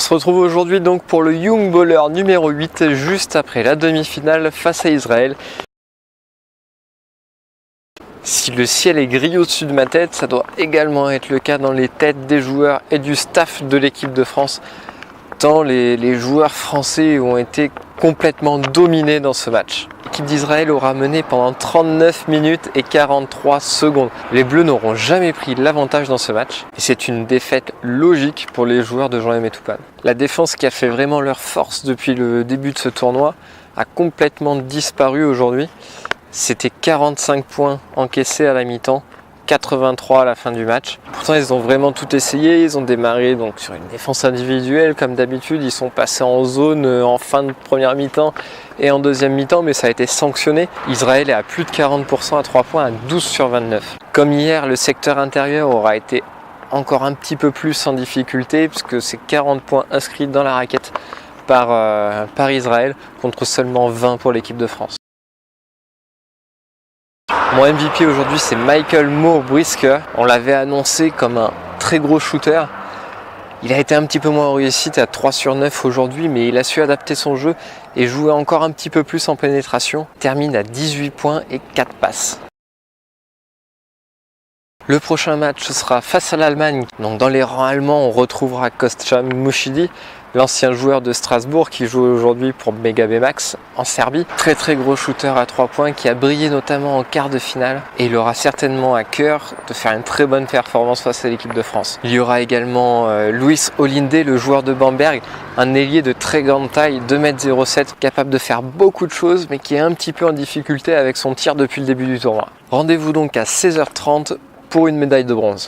se retrouve aujourd'hui donc pour le Young Bowler numéro 8, juste après la demi-finale face à Israël. Si le ciel est gris au-dessus de ma tête, ça doit également être le cas dans les têtes des joueurs et du staff de l'équipe de France, tant les joueurs français ont été complètement dominés dans ce match. L'équipe d'Israël aura mené pendant 39 minutes et 43 secondes. Les Bleus n'auront jamais pris l'avantage dans ce match et c'est une défaite logique pour les joueurs de Jean-Aimé Toupane. La défense qui a fait vraiment leur force depuis le début de ce tournoi a complètement disparu aujourd'hui. C'était 45 points encaissés à la mi-temps, 83 à la fin du match. Pourtant ils ont vraiment tout essayé, ils ont démarré donc sur une défense individuelle comme d'habitude, ils sont passés en zone en fin de première mi-temps et en deuxième mi-temps, mais ça a été sanctionné. Israël est à plus de 40% à 3 points, à 12 sur 29. Comme hier, le secteur intérieur aura été encore un petit peu plus en difficulté puisque c'est 40 points inscrits dans la raquette par Israël contre seulement 20 pour l'équipe de France. Mon MVP aujourd'hui c'est Michael Moore-Brisker. On l'avait annoncé comme un très gros shooter. Il a été un petit peu moins réussi, à 3 sur 9 aujourd'hui, mais il a su adapter son jeu et jouer encore un petit peu plus en pénétration. Il termine à 18 points et 4 passes. Le prochain match sera face à l'Allemagne. Donc dans les rangs allemands, on retrouvera Kostja Mushidi, l'ancien joueur de Strasbourg qui joue aujourd'hui pour Mega BMAX en Serbie. Très gros shooter à 3 points qui a brillé notamment en quart de finale et il aura certainement à cœur de faire une très bonne performance face à l'équipe de France. Il y aura également Luis Olinde, le joueur de Bamberg, un ailier de très grande taille, 2,07 m, capable de faire beaucoup de choses mais qui est un petit peu en difficulté avec son tir depuis le début du tournoi. Rendez-vous donc à 16h30 pour une médaille de bronze.